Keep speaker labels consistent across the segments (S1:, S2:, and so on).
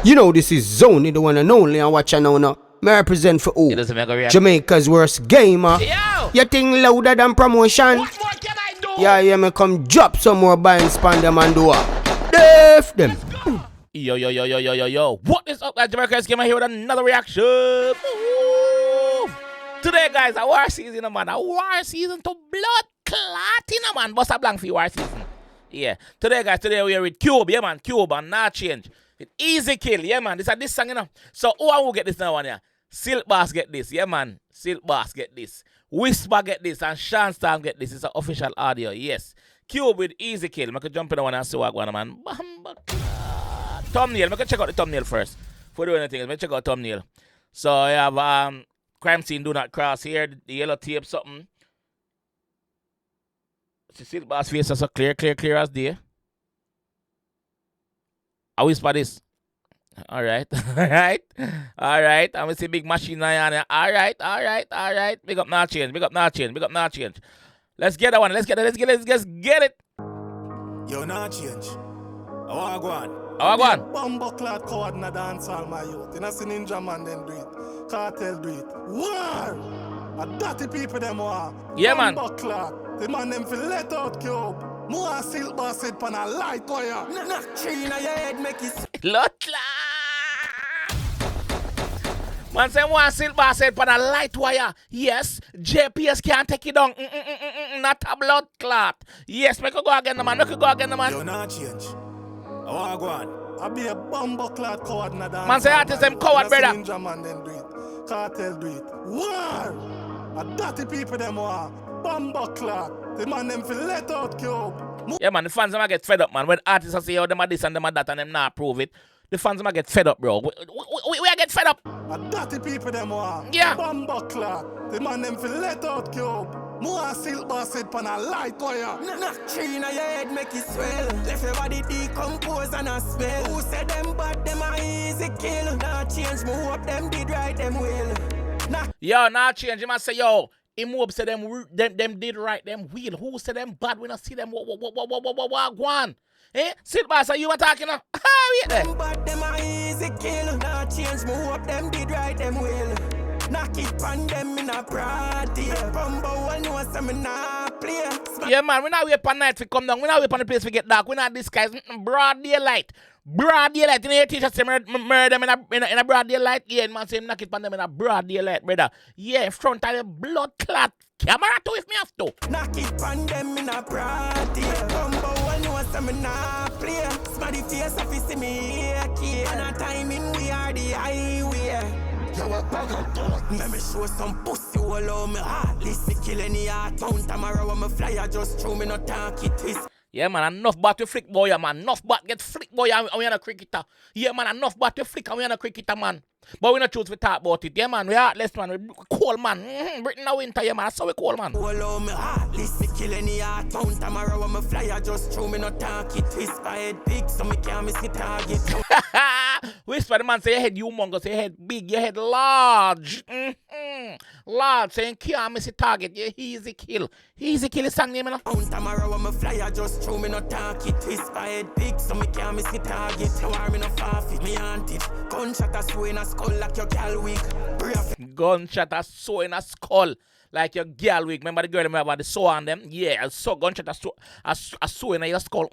S1: You know this is Zone, the one and only, and watch now. May I represent for who? Jamaica's worst gamer.
S2: Yo!
S1: You think louder than promotion?
S2: What more can I do?
S1: Yeah, me come drop some more buying span them and do it. Def them.
S2: Yo. What is up, guys? Jamaica's gamer here with another reaction. Ooh. Today, guys, a war season, man. A war season to blood clotting, man. What's a blank for war season? Yeah. Today, guys, we are with 𝐑𝐂𝐂𝐓𝐈𝐎𝐍, yeah, man. 𝐑𝐂𝐂𝐓𝐈𝐎𝐍 and not change. With easy kill, yeah, man. This song, you know. So, who will get this now, one, yeah? Silk Boss get this, yeah, man. Silk Boss get this. Whispa get this, and Shawn get this. It's an official audio, yes. 𝐑𝐂𝐂𝐓𝐈𝐎𝐍 with easy kill. I can jump in the one and see what going on, man. Thumbnail. I can check out the thumbnail first. Before doing anything, let me check out the thumbnail. So, I have crime scene do not cross here. The yellow tape, something. See, Silk Boss face is so clear as day. I whisper this. Alright. And we see big machine on here. Alright. Big up not change. Let's get that one. Let's get it.
S3: Yo, not change. I want to go on.
S2: Bumbo
S3: cloud coward in a dance all my youth. You know, see Ninja Man then do it. Cartel do it. War! A dirty people them war.
S2: Yeah, man.
S3: Bumbo cloud. The man them feel let out 𝐑𝐂𝐂𝐓𝐿𝐎𝐍. More Silk Boss head pan a light wire. Knock tree in your head make it.
S2: Lotla! Man say one Silk Boss head pan a light wire. Yes, JPS can't take it down. Not a blood clot. Yes, make you go again, man.
S3: Yo, not change. I want to go on. I be a bumbo cloud coward in a dance.
S2: Man say artist them coward, brother.
S3: Ninja Man then do it. Cartel do it. War! A dirty people them war. Bumbo cloud. The man them feel let out 𝐑𝐂𝐂𝐓𝐿𝐎𝐍.
S2: Yeah, man, the fans them get fed up, man. When artists say, oh, them are this and them are that and them not prove it, the fans them get fed up, bro. We get fed up.
S3: A dirty people them are.
S2: Yeah.
S3: Bumbo clock. The man them feel let out 𝐑𝐂𝐂𝐓𝐍. More Silk Boss head pan a light wire.
S4: Knock tree in your head make it swell. Left your body decompose and a smell. Who said them bad, them a easy kill. Not change, me hope them did right, them will.
S2: Yo, not change. You must say, yo, him hope say them did right, them will. Who said them bad when I see them? What, go on? Eh? Silk Boss, are you attacking them? Wait there.
S4: Them bad, them a easy kill. Not change, me hope them did right, them will. Knock it on them in a party. Bumbo will know some in a play.
S2: Yeah, man, we not wait for night to come down. We not wait for the place to get dark. We not disguise broad daylight. Broad daylight. You know your teacher say murder them in a broad daylight. Yeah, man say knock it on them in a broad daylight, brother. Yeah, in front of the blood clot camera too if me have to.
S4: Knock it on them in a party. Bumbo will know some in a play. Smarty face if you see me here. And a timing we are the highway. Let me show some pussy all over me heart. Listen, kill any heart. Mount tomorrow when me fly, I just throw me no talk it twist.
S2: Yeah, man, enough bat to flick boy, man. Enough bat get flick boy and we are a cricketer. Yeah, man, enough bat to flick and we are a cricketer, man. But we not choose to talk about it. Yeah, man, we heartless, man. We cold, man. Britain now winter, yeah, man. That's how we cold, man.
S4: All over me heart. Listen, kill any heart. Mount tomorrow when me fly, I just throw me no talk it twist. My head big, so me can't miss the target.
S2: Whisper, the man say your head humongous, your head big, your head large. Large, saying can't miss the target. Yeah, easy kill. Easy kill is song name, you know.
S4: On tomorrow when me fly, I just throw me no target. Twist my head big, so me can't miss the target. You want me no farfit, me aunt it. Gunshot a sway in a skull like your gal weak.
S2: Gunshot a sew in a skull like your girl wig. Remember the girl remember about the sew on them? Yeah, so gunshot a sew in your skull.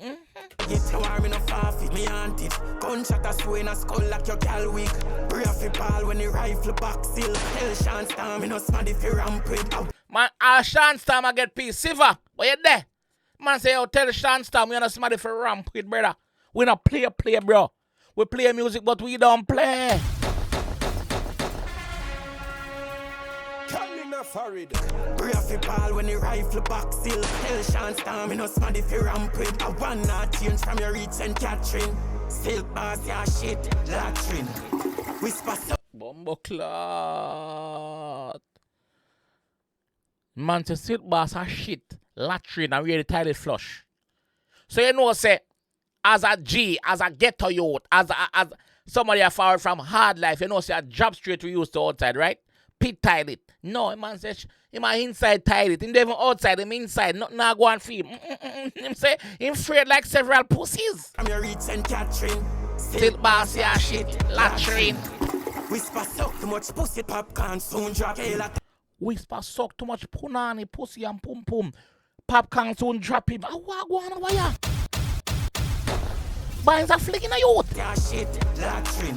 S4: Get your arm in a farfit, me aunt it. Gunshot a sew in a skull like your gal wig. Brave ball when the rifle back still. Tell Shawn Star me no smart if you ramp with.
S2: Man, Shawn Star I get peace. Siva, where you there? Man say, yo, tell Shawn Star me no smart if you ramp with, brother. We not play, bro. We play music, but we don't play.
S4: Brave ball when the rifle back still. Tell Shawn Star me no smart if you ramp with. I want not change from your reach and Catherine. Silk Boss your shit, latrine. Whisper so.
S2: Bumbo clot. Man say Silk Boss a shit, latrine and really tidy flush. So you know say, as a G, as a ghetto youth, as somebody a forward from hard life, you know say a job straight we used to outside, right? Pit tied it. No, man says him inside tied it. Him even outside, him inside. Nothing now go and feel. Him say him afraid like several pussies.
S4: I'm your reach and Catherine.
S2: Silk boss, yeah, shit. Latrine.
S4: Whisper suck too much pussy, popcorn soon drop.
S2: Whisper suck too much punani, pussy and pum pum. Popcorn soon drop him. I want go on over here. Binds are flicking a youth.
S4: Yeah, shit, latrine.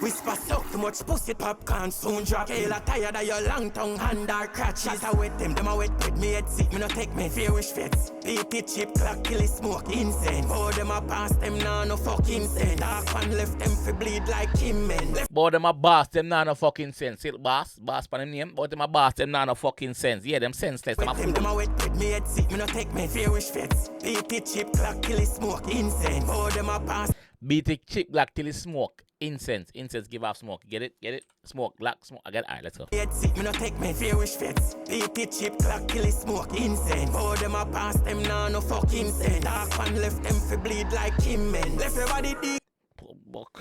S4: Whisper suck too much pussy, popcorn soon drop. Kayla tired of your long tongue, hand or crotches. I wet them a wet with me head sick, me no take me fear wish fits. BP chip clock till it smoke incense. Boy them a pass them now no fucking sense. Dark one left them fi bleed like him men.
S2: Boy them a boss them now no fucking sense. Silk boss pan him name. Boy them a boss them now no fucking sense. Yeah, them senseless. Them
S4: a wet with me head sick, me no take me fear wish fits. BP chip clock till it smoke incense. Boy them a pass.
S2: BT chip black till it smoke. Incense give off smoke. Get it? Smoke, black smoke. I get it. Alright, let's go.
S4: Me no take me fear wish fits. BP chip clock till it smoke incense. Boy them a pass them now no fucking sense. Dark one left them fi bleed like him men. Left everybody deep.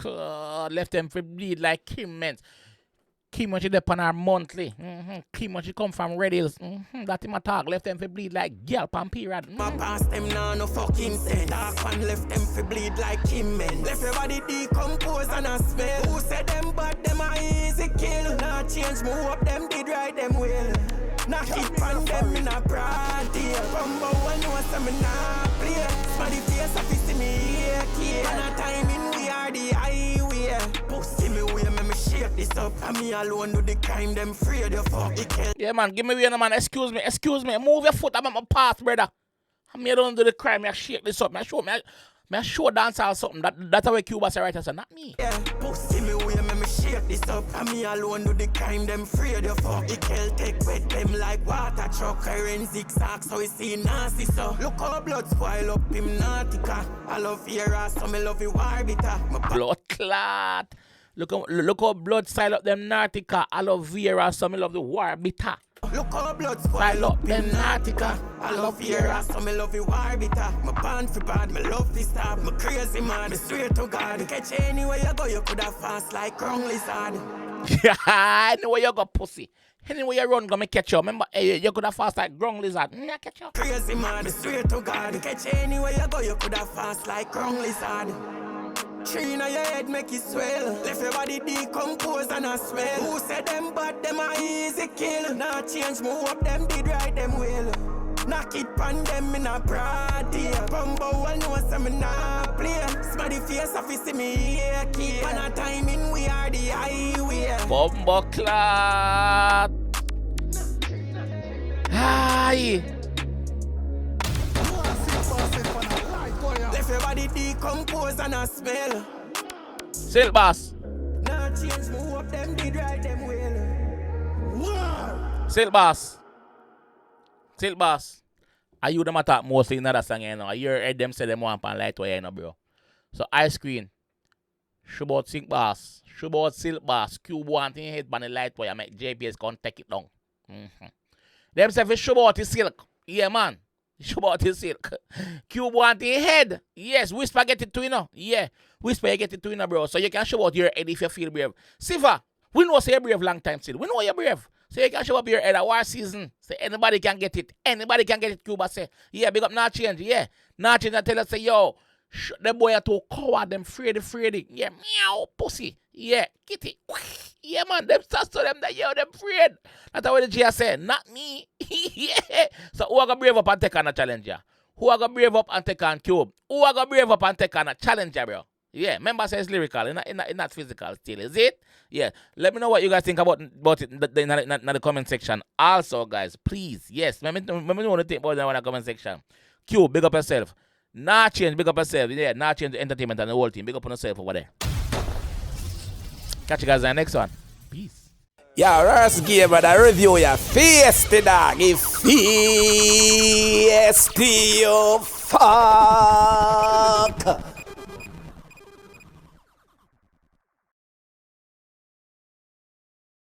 S2: Left them fi bleed like him men. Kim much up on our monthly. Kim much come from Red Hills. That him a talk. Left them fi bleed like girl pan period.
S4: My past them now no fucking sense. Dark one left them fi bleed like him men. Left everybody decompose and a smell. Who said them bad them a easy kill? Nah change move up them did right them will. Knock it on them in a broad day. Rumble one know some nah play. Smarty face a fist me here kid. And a time in we are the highway. Pussy me way me shake this up. And me alone do the crime them afraid of fuck.
S2: Yeah man, give me way no man. Excuse me. Move your foot. I'm at my path, brother. And me don't do the crime. I shake this up. Me show dancer or something. That's how Cuba say right answer, not me.
S4: Yeah, pussy me way me shake this up. And me alone do the crime them afraid of fuck. The girl take with them like water truck. Current zigzag so we see nasty so. Look how blood spoil up him nautica. I love your ass so me love you war bitter.
S2: Blood clot. Look how blood style up them nautica. Aloe vera, so me love the war bitter.
S4: Look how blood spoil up them nautica. I love your ass, so me love you war bitter. My band for bad, me love this star. Me crazy man, me swear to God. Catch anywhere you go, you coulda fast like ground lizard.
S2: Yeah, anywhere you go, pussy. Anywhere you run, gonna catch you. Remember, you coulda fast like ground lizard. I catch you.
S4: Crazy man, me swear to God. Catch anywhere you go, you coulda fast like ground lizard. Tree in your head make it swell. Left your body decompose and a smell. Who said them bad, them a easy kill. Nah change, move up them did right them will. Knock it pan them in a broad day. Bumbo one know some nah play. Smarty face off see me here kid. And a time in we are the highway.
S2: Bumbo clot. Hi.
S4: Left your body decompose and a smell.
S2: Silk boss.
S4: Nah change, move up them did right them will. Wow.
S2: Silk boss. Are you them attack mostly in that song, you know? You heard them say them want pan light wire, you know, bro. So ice cream. Shubot Silk boss. Shubot Silk boss. Cube want in head pan the light wire. Make JPS come take it down. Them say for Shubot is silk. Yeah man. Shubot is silk. Cube want in head. Yes, Whispa get it to you know. Yeah. Whispa you get it to you know, bro. So you can show out your head if you feel brave. Siva, we know say you're brave long time still. We know you're brave. So you can show up your head at war season. Say anybody can get it. Anybody can get it, Cuba say. Yeah, big up not change. Yeah. Not change and tell us say, yo, the boy are too coward, them fraidy. Yeah, meow, pussy. Yeah, get it. Yeah, man, them start to them that, yo, them afraid. That's what the G say. Not me. Yeah. So who are going to brave up and take on a challenger? Who are going to brave up and take on Cube? Who are going to brave up and take on a challenger, bro? Yeah, remember says lyrical, not physical still, is it? Yeah, let me know what you guys think about it in the comment section. Also, guys, please, yes, let me know what you think about it in the comment section. Q, big up yourself. Not change, big up yourself. Yeah, not change the entertainment and the whole team. Big up on yourself over there. Catch you guys in the next one. Peace.
S1: Yeah, Rars gave a review your face, the dog. If you fuck.